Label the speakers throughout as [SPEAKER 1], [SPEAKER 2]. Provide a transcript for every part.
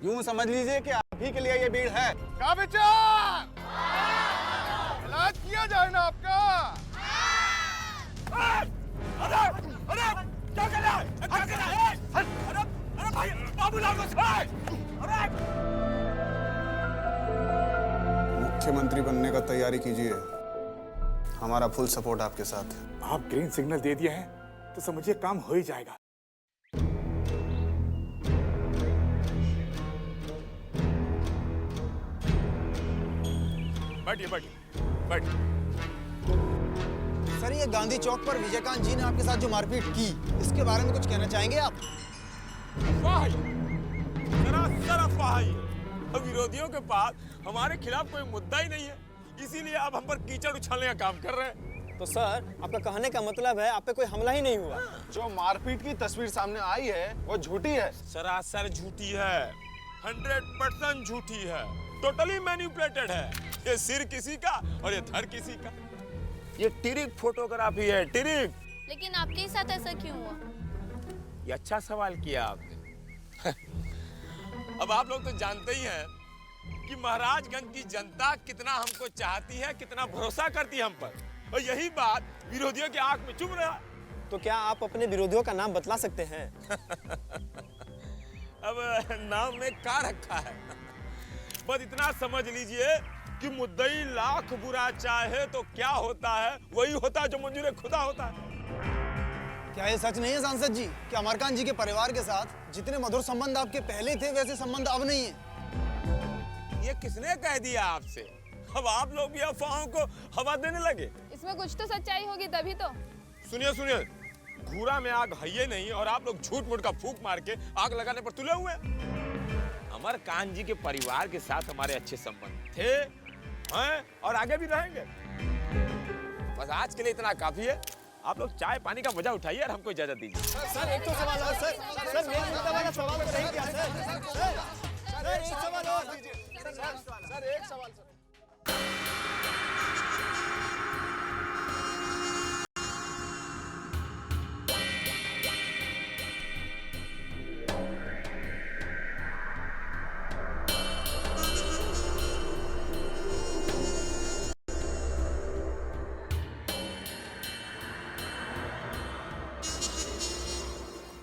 [SPEAKER 1] यूं समझ लीजिए कि आप ही के लिए ये भीड़ है।
[SPEAKER 2] क्या विचार? इलाज किया जाए ना आपका।
[SPEAKER 3] अरे क्या कर रहा है? क्या कर रहा है? अरे भाई बाबूलाल को छोड़। अरे
[SPEAKER 1] मुख्यमंत्री बनने का तैयारी कीजिए, हमारा फुल सपोर्ट आपके साथ।
[SPEAKER 2] आप ग्रीन सिग्नल दे दिया है तो समझिए काम हो ही जाएगा। बैठिए बैठिए बैठिए।
[SPEAKER 4] सर, ये गांधी चौक पर विजयकांत जी ने आपके साथ जो मारपीट की, इसके बारे में कुछ कहना चाहेंगे आप?
[SPEAKER 3] सरासर अफवाह है। अब विरोधियों के पास हमारे खिलाफ कोई मुद्दा ही नहीं है, इसीलिए आप हम पर कीचड़ उछालने का काम कर रहे हैं।
[SPEAKER 4] तो सर, आपका कहने का मतलब है आप पे कोई हमला ही नहीं हुआ?
[SPEAKER 1] जो मारपीट की तस्वीर सामने आई है वो झूठी है।
[SPEAKER 3] सरासर झूठी है, 100% झूठी है, टोटली मैनिपुलेटेड है। ये सिर किसी का और ये धड़ किसी का। ये टिरिक फोटोग्राफी है, टिरिक।
[SPEAKER 5] लेकिन आपके ही साथ ऐसा क्यों हुआ?
[SPEAKER 3] ये अच्छा सवाल किया आपने। अब आप लोग तो जानते ही हैं कि महाराजगंज की जनता कितना हमको चाहती है, कितना भरोसा करती है हम पर, और यही बात विरोधियों की आंख में चुभ रहा है।
[SPEAKER 4] तो क्या आप अपने विरोधियों का नाम बतला सकते हैं?
[SPEAKER 3] अब नाम में क्या रखा है? बस इतना समझ लीजिए कि मुद्दई लाख बुरा चाहे तो क्या होता है, वही होता है जो मंजूर खुदा होता है।
[SPEAKER 4] क्या ये सच नहीं है सांसद जी कि अमरकांत जी के परिवार के साथ जितने मधुर संबंध आपके पहले थे वैसे संबंध अब नहीं है?
[SPEAKER 3] ये किसने कह दिया आपसे? अब आप लोग भी अफवाहों को हवा देने लगे।
[SPEAKER 5] इसमें कुछ तो सच्चाई होगी तभी तो।
[SPEAKER 3] सुनिए सुनिए, घूरा में आग है ही नहीं और आप लोग झूठ मूठ का फूंक मार के आग लगाने पर तुले हुए हैं। अमरकांत जी के परिवार के साथ हमारे अच्छे संबंध थे हैं और आगे भी रहेंगे। बस आज के लिए इतना काफी है। आप लोग चाय पानी का मजा उठाइए और हमको इजाजत दीजिए।
[SPEAKER 4] सर, एक तो सवाल और सर मेन मुद्दा वाला सवाल तो नहीं किया सर। एक सवाल और
[SPEAKER 2] सर एक सवाल सर।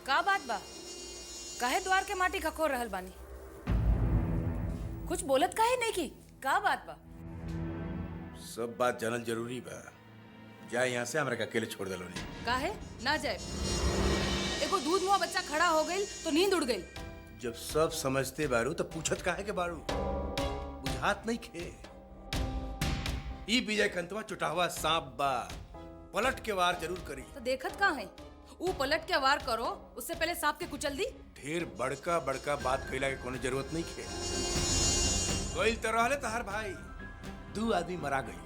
[SPEAKER 6] का बात बा? काहे द्वार के माटी खखोर रहल बानी? कुछ बोलत काहे नहीं की? का बात बा?
[SPEAKER 7] सब बात जानल जरूरी बा। जाए यहाँ से, हमरा के अकेले छोड़ देलो नहीं।
[SPEAKER 6] काहे ना जाए? एगो दूध मुआ बच्चा खड़ा हो गई तो नींद उड़ गई।
[SPEAKER 7] जब सब समझते बारू तो पूछत काहे के बारू? बुझात नहीं खे। ई विजय कंतवा चुटावा सांप बा, पलट के वार जरूर करी।
[SPEAKER 6] तो देखत कहाँ है? ऊ पलट के वार करो, उससे पहले सांप के कुचल दी।
[SPEAKER 7] ढेर बड़का बड़का बात कइला के कोनो जरूरत नहीं खे। गइल तो रहले तहार भाई, 2 आदमी मरा गई।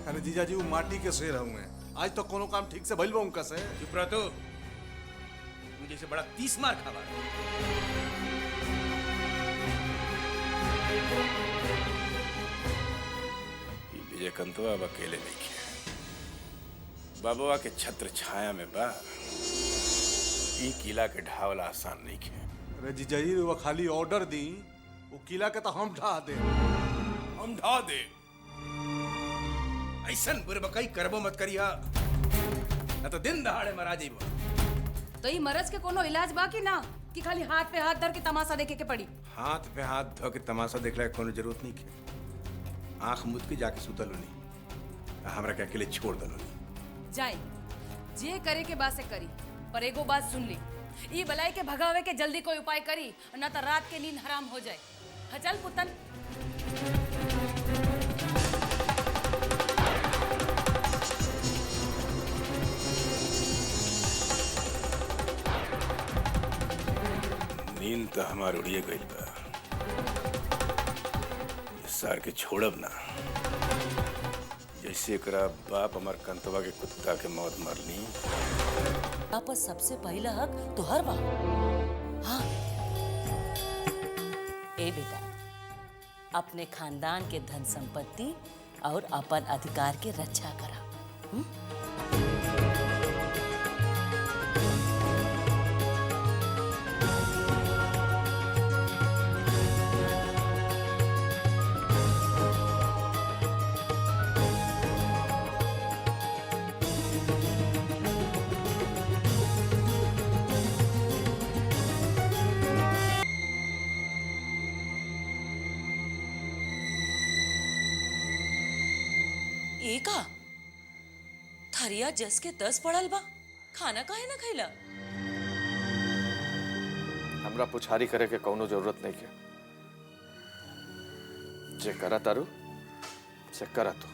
[SPEAKER 2] अरे जीजा जी, वो माटी के शेर हुए। आज तो कोनो काम ठीक से भइल बा उनका से।
[SPEAKER 7] चुप रह तू जैसे बड़ा 30 मार खावा। विजय कंतवा अब अकेले नहीं खे। बाबुआ के छत्र छाया में बा। ई किला के ढावला आसान नहीं खे।
[SPEAKER 2] अरे जीजा जी, वो खाली ऑर्डर दी, वो किला के तो हम ढा दे।
[SPEAKER 7] हम ढा दे। ऐसन बुरबकाई करबो मत करिया, न तो दिन दहाड़े मरा जाइबो।
[SPEAKER 6] तो ई मरज के कोनो इलाज बा कि ना, कि खाली हाथ पे हाथ धर के तमाशा देखे के पड़ी?
[SPEAKER 7] हाथ पे हाथ धो के तमाशा देखला के कोनो जरूरत नहीं खे। आंख मुद के जाके सुतलो नहीं, हमरा के अकेले छोड़ दलो नहीं।
[SPEAKER 6] जाए जे करे के बात से करी, पर एगो बात सुन ली, ई बलाई के भगावे के जल्दी कोई उपाय करी, ना तो रात के नींद हराम हो जाए। चल पुतन।
[SPEAKER 7] नींद तो हमार उड़िए गइल बा। इस सार के छोड़ब ना, जैसे एकरा बाप हमार कंतवा के कुत्ता के मौत मरनी।
[SPEAKER 8] वापस सबसे पहला हक तोहर बा। हाँ ए बेटा, अपने खानदान के धन संपत्ति और अपन अधिकार के रक्षा करा। ये का थरिया जस के 10 पड़ल बा, खाना काहे ना खैला?
[SPEAKER 9] हमरा पुछारी करे के कौनो जरूरत नहीं के। जे करा तारू से करा तो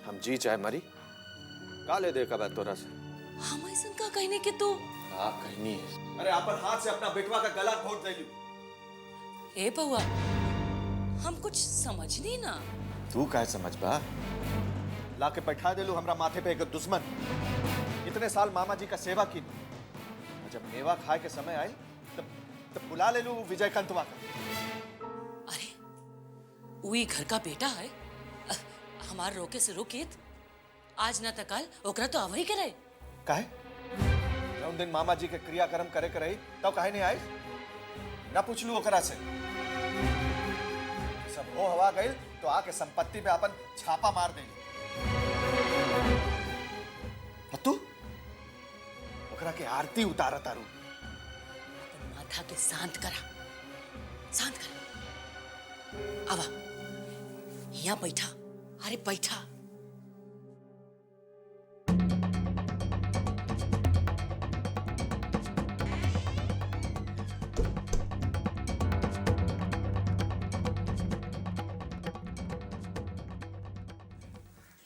[SPEAKER 9] हम जी चाहे मरी का ले दे कबा तोरा से।
[SPEAKER 8] हम ऐसा का कहने के तो
[SPEAKER 9] आप कहनी है। अरे अपन हाथ से अपना बेटवा का गला घोट दे।
[SPEAKER 8] ए बउआ, हम कुछ समझ नहीं ना।
[SPEAKER 9] तू काहे समझ बा? लाके बैठा दे लू हमरा माथे पे एक दुश्मन। इतने साल मामा जी का सेवा की, जब मेवा खाए के समय आए तब बुला ले लू विजय कंतवा का।
[SPEAKER 8] अरे वही घर का बेटा है, हमार रोके से रोकेत आज ना तकाल ओकरा तो आवही करे।
[SPEAKER 9] काहे? उन दिन मामा जी के क्रियाक्रम करे करे तब काहे नहीं आए? ना पूछ लू ओकरा से। सब हो हवा गई तो आके संपत्ति पे अपन छापा मार दे। तू ओकरा के आरती उतारा तारू।
[SPEAKER 8] माथा के शांत करा, शांत करा। आवा यहाँ बैठा, अरे बैठा।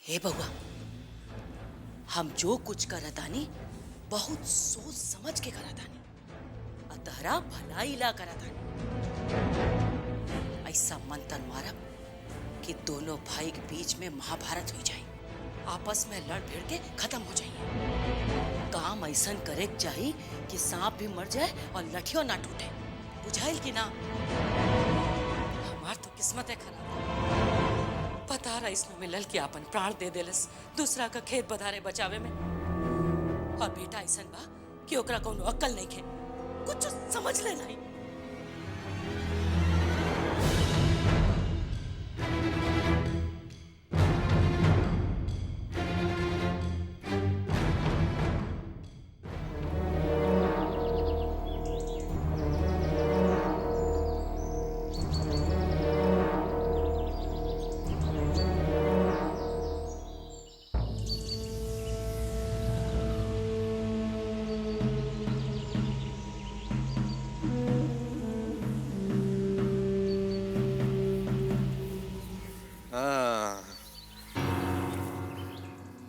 [SPEAKER 8] हे बउआ, हम जो कुछ करतानी बहुत सोच समझ के करतानी, अतहरा भलाई ला करतानी। ऐसा मंत्र मारब कि दोनों भाई के बीच में महाभारत हो जाए, आपस में लड़ भिड़ के खत्म हो जाइए। काम ऐसा करे चाहिए कि सांप भी मर जाए और लठियों ना टूटे, बुझाइल कि ना? हमार तो किस्मत है खराब। पता रहा इसमें मिलल कि अपन प्राण दे देलस दूसरा का खेत बधारे बचावे में। और बेटा ऐसा बा कि ओकरा कोनो अक्ल नहीं खे, कुछ समझ ले नहीं।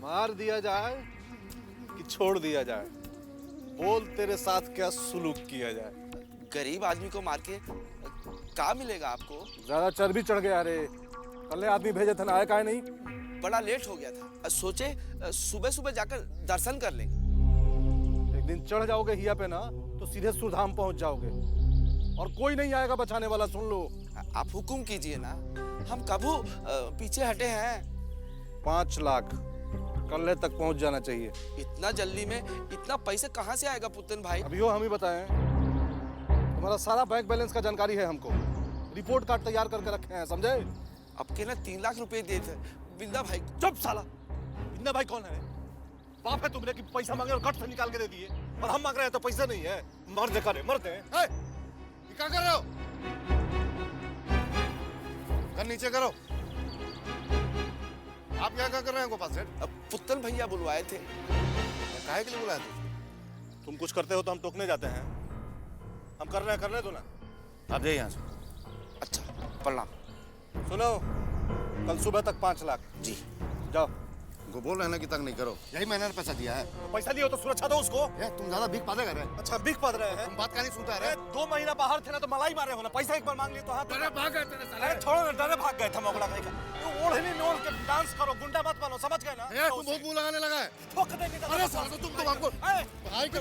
[SPEAKER 10] मार दिया जाए कि छोड़ दिया जाए, बोल तेरे साथ क्या सुलूक किया जाए।
[SPEAKER 11] गरीब आदमी को मार के क्या मिलेगा आपको?
[SPEAKER 10] ज्यादा चर्बी चढ़ गया रे। कल आदमी भेजे थे ना, आया काहे नहीं?
[SPEAKER 11] बड़ा लेट हो गया था, सोचे सुबह सुबह जाकर दर्शन कर लें।
[SPEAKER 10] एक दिन चढ़ जाओगे हिया पे ना तो सीधे सुरधाम पहुंच जाओगे और कोई नहीं आएगा बचाने वाला। सुन लो,
[SPEAKER 11] आप हुक्म कीजिए ना, हम कबू पीछे हटे हैं।
[SPEAKER 10] 5 लाख कल तक पहुंच जाना चाहिए।
[SPEAKER 11] इतना जल्दी में इतना पैसे कहाँ से आएगा पुतन भाई?
[SPEAKER 10] अभी हो हम ही बताएं। तुम्हारा सारा बैंक बैलेंस का जानकारी है हमको, रिपोर्ट कार्ड तैयार करके रखे हैं, समझे?
[SPEAKER 11] अब के ना 3 लाख रुपए दिए थे बिंदा भाई।
[SPEAKER 10] चुप साला, बिंदा भाई कौन है? बाप है तुमने कि पैसा मांगे और कट से निकाल के दे दिए, और हम मांग रहे हैं तो पैसा नहीं है। मर्द करे मरते हैं।
[SPEAKER 2] क्या कर रहे हो? कर नीचे करो। आप क्या कर रहे हैं गोपाल सेठ?
[SPEAKER 11] पुतन भैया बुलवाए थे।
[SPEAKER 2] काहे के लिए बुलाए थे?
[SPEAKER 10] तुम कुछ करते हो तो हम टोकने जाते हैं। हम कर रहे दो ना।
[SPEAKER 2] अब जाइए यहाँ से।
[SPEAKER 11] अच्छा, प्रणाम।
[SPEAKER 10] सुनो, कल सुबह तक 5 लाख।
[SPEAKER 11] जी
[SPEAKER 10] जाओ।
[SPEAKER 2] को बोल रहे हैं ना कि तंग नहीं करो, यही मैंने पैसा दिया है।
[SPEAKER 10] तो पैसा लियो तो सुरक्षा दो उसको।
[SPEAKER 2] तुम ज्यादा भीख पाते कर रहे हैं।
[SPEAKER 10] अच्छा, भीख पाद रहे हैं?
[SPEAKER 2] तुम बात का नहीं सुनता है।
[SPEAKER 10] 2 महीना बाहर थे ना तो मलाई मारे हो ना, पैसा एक बार मांग लिया तो हाथ
[SPEAKER 2] डरे भाग गए तेरे साले।
[SPEAKER 10] छोड़ो ना, डरे भाग गए थे मोगला कहीं का। ओढ़नी नोल के डांस करो, गुंडा मत बनो, समझ गए ना?
[SPEAKER 2] तुम भूख भूल लगाने लगा है।
[SPEAKER 10] ठोक देंगे।
[SPEAKER 2] अरे साला तुम तो हमको भाई के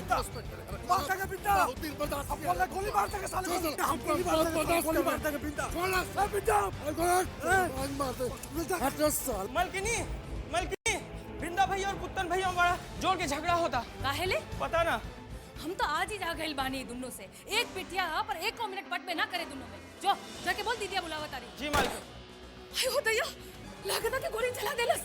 [SPEAKER 10] मार देंगे बिंदा। हम बोले गोली मार देंगे साले को। हम गोली मार देंगे बिंदा। ए बिंदा, आज मार दे। हट साल।
[SPEAKER 12] मलकिनी, मलकिनी, बिंदा भैया और पुत्तन भैया बड़ा जोर के झगड़ा होता।
[SPEAKER 6] काहेले?
[SPEAKER 12] पता ना।
[SPEAKER 6] हम तो आज ही जा गए बानी दोनों से। एक पिटिया पर 1 मिनट पट में ना करे दोनों में। जो जाके बोल दीदिया बुलावा तारी।
[SPEAKER 12] जी मालिक।
[SPEAKER 6] आयो दैया, लागत है कि गोली चला देलस।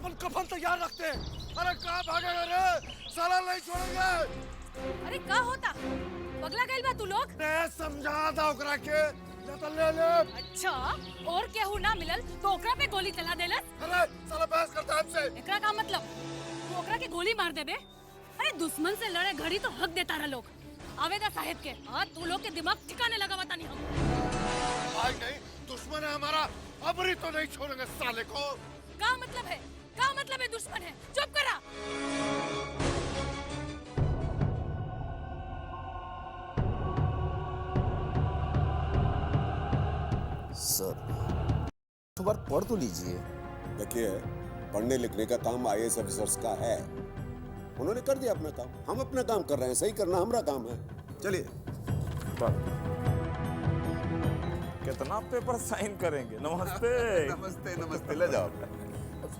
[SPEAKER 10] अपन कफन तैयार रखते हैं। अरे कहाँ भागेगा रे, साला नहीं छोड़ेंगे।
[SPEAKER 6] अरे का होता पगला गइल बा तू लोग?
[SPEAKER 10] मैं समझा था ओकरा के, या तो ले ले।
[SPEAKER 6] अच्छा और केहू ना मिलल तो ओकरा पे गोली चला देलस?
[SPEAKER 10] अरे साला बहस करता है हमसे।
[SPEAKER 6] एकरा का मतलब तू ओकरा के गोली मार देबे? अरे दुश्मन से लड़े घड़ी तो हक देता रहा लोग। आवेदा साहेब के हाँ तू लोग के दिमाग ठिकाने लगा बता नहीं हम।
[SPEAKER 10] भाई नहीं, दुश्मन है हमारा, अबरी तो नहीं छोड़ेंगे साले को।
[SPEAKER 6] का मतलब है? का मतलब है दुश्मन है? चुप करा।
[SPEAKER 13] सर तो बार पढ़ तो लीजिए। देखिए पढ़ने लिखने का काम आईएएस ऑफिसर्स का है, उन्होंने कर दिया अपना काम, हम अपना काम कर रहे हैं, सही करना हमारा काम है। चलिए
[SPEAKER 3] कितना पेपर साइन करेंगे? नमस्ते।
[SPEAKER 13] नमस्ते नमस्ते, ले जाओ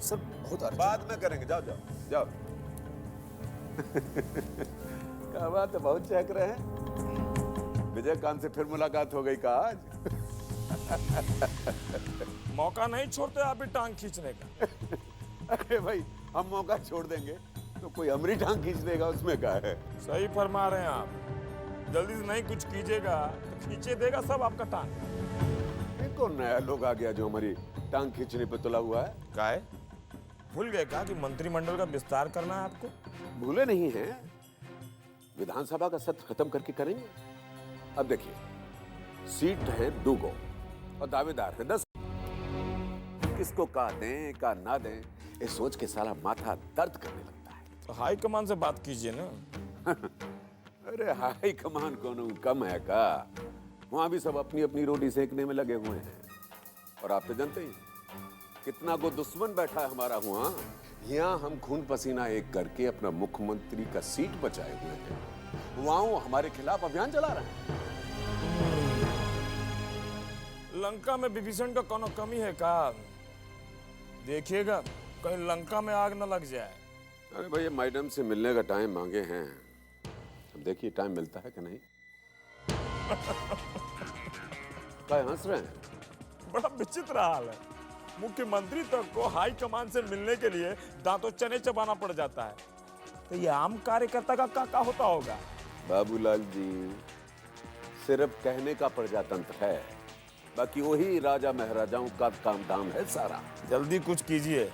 [SPEAKER 13] सर, बहुत बाद में करेंगे, जाओ जाओ जाओ। क्या बात है, बहुत चहक रहे हैं। विजयकांत से फिर मुलाकात हो गई का आज?
[SPEAKER 3] मौका नहीं छोड़ते आप भी टांग खींचने का।
[SPEAKER 13] अरे भाई हम मौका छोड़ देंगे तो कोई हमारी टांग खींच देगा, उसमें क्या है।
[SPEAKER 3] सही फरमा रहे हैं आप, जल्दी से नहीं कुछ कीजिएगा तो खींचे देगा सब आपका टांग।
[SPEAKER 13] ये कौन नया लोग आ गया जो हमारी टांग खींचने पे तुला हुआ है?
[SPEAKER 3] काहे भूल गए क्या कि मंत्रिमंडल का विस्तार करना है आपको?
[SPEAKER 13] भूले नहीं हैं, विधानसभा का सत्र खत्म करके करेंगे। अब देखिए सीट है 2 और दावेदार है 10। किसको का दें का ना दें, ये सोच के साला माथा दर्द करने लगता है।
[SPEAKER 3] तो हाई कमान से बात कीजिए ना।
[SPEAKER 13] अरे हाई कमान कौन कम है का, वहां भी सब अपनी अपनी रोटी सेकने में लगे हुए हैं। और आप तो जानते ही कितना को दुश्मन बैठा है हमारा हुआ। यहाँ हम खून पसीना एक करके अपना मुख्यमंत्री का सीट बचाए हुए हैं, वहां वो हमारे खिलाफ अभियान चला रहे हैं।
[SPEAKER 3] लंका में विभीषण का कोनो कमी है का? देखिएगा कहीं लंका में आग न लग जाए।
[SPEAKER 13] अरे भैया मैडम से मिलने का टाइम मांगे हैं, अब देखिए टाइम मिलता है कि नहीं। क्या हंस रहे हैं?
[SPEAKER 3] बड़ा विचित्र हाल है, मुख्यमंत्री तक को हाई कमान से मिलने के लिए दांतों चने चबाना पड़ जाता है, तो ये आम कार्यकर्ता का क्या होता होगा?
[SPEAKER 13] बाबूलाल जी सिर्फ कहने का प्रजातंत्र है, बाकी वही राजा महाराजाओं का काम धाम है सारा।
[SPEAKER 3] जल्दी कुछ कीजिए,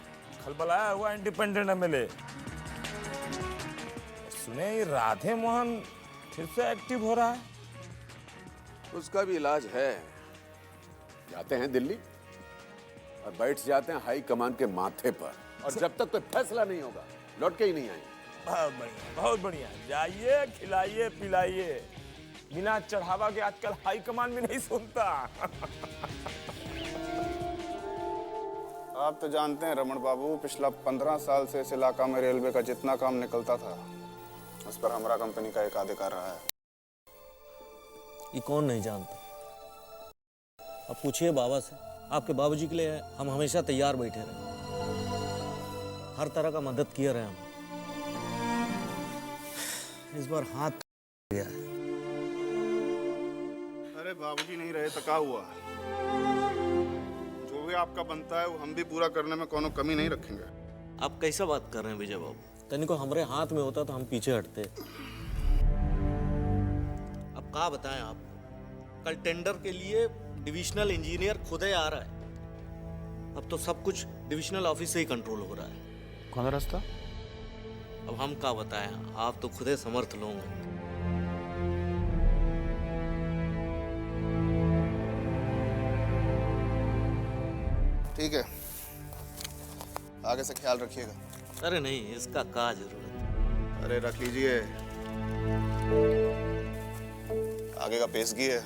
[SPEAKER 3] खलबलाया हुआ इंडिपेंडेंट एमएलए। सुने ये राधे मोहन फिर से एक्टिव हो रहा है।
[SPEAKER 13] उसका भी इलाज है, जाते हैं दिल्ली और बैठ जाते हैं हाई कमान के माथे पर, और जब तक कोई फैसला नहीं होगा लौट के ही नहीं आएंगे।
[SPEAKER 3] बहुत बढ़िया, बहुत बढ़िया। जाइए खिलाइए पिलाइए, बिना चढ़ावा के आजकल हाई कमान भी नहीं सुनता।
[SPEAKER 1] आप तो जानते हैं रमन बाबू, पिछला 15 साल से इस इलाका में रेलवे का जितना काम निकलता था उस पर हमारा कंपनी का एकाधिकार रहा है।
[SPEAKER 14] ये कौन नहीं जानता? अब पूछिए बाबा से, आपके बाबूजी के लिए हम हमेशा तैयार बैठे रहे, हर तरह का मदद किए रहे हम। इस बार हाथ गया है।
[SPEAKER 1] अरे बाबूजी नहीं रहे तो क्या हुआ, जो भी आपका बनता है वो हम भी पूरा करने में कोनो कमी नहीं रखेंगे।
[SPEAKER 14] आप कैसा बात कर रहे हैं विजय बाबू? तनिको हमारे हाथ में होता तो हम पीछे हटते। अब क्या बताएं आप, कल टेंडर के लिए डिविजनल इंजीनियर खुद ही आ रहा है। अब तो सब कुछ डिविजनल ऑफिस से ही कंट्रोल हो रहा है।
[SPEAKER 1] कौन रास्ता?
[SPEAKER 14] अब हम क्या बताएं, आप तो खुद ही समर्थ लोग हैं।
[SPEAKER 1] ठीक है, आगे से ख्याल रखिएगा।
[SPEAKER 14] अरे नहीं, इसका क्या जरूरत?
[SPEAKER 1] अरे रख लीजिए, आगे का पेशगी है।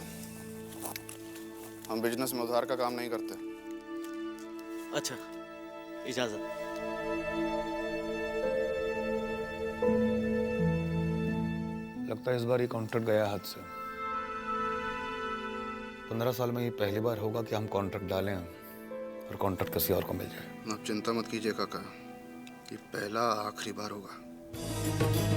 [SPEAKER 1] हम बिजनेस में उधार का काम नहीं करते।
[SPEAKER 14] अच्छा, इजाजत।
[SPEAKER 15] लगता है इस बार ये कॉन्ट्रैक्ट गया हाथ से। 15 साल में ये पहली बार होगा कि हम कॉन्ट्रैक्ट डालें और कॉन्ट्रैक्ट किसी और को मिल जाए।
[SPEAKER 1] आप चिंता मत कीजिए काका, ये पहला आखिरी बार होगा।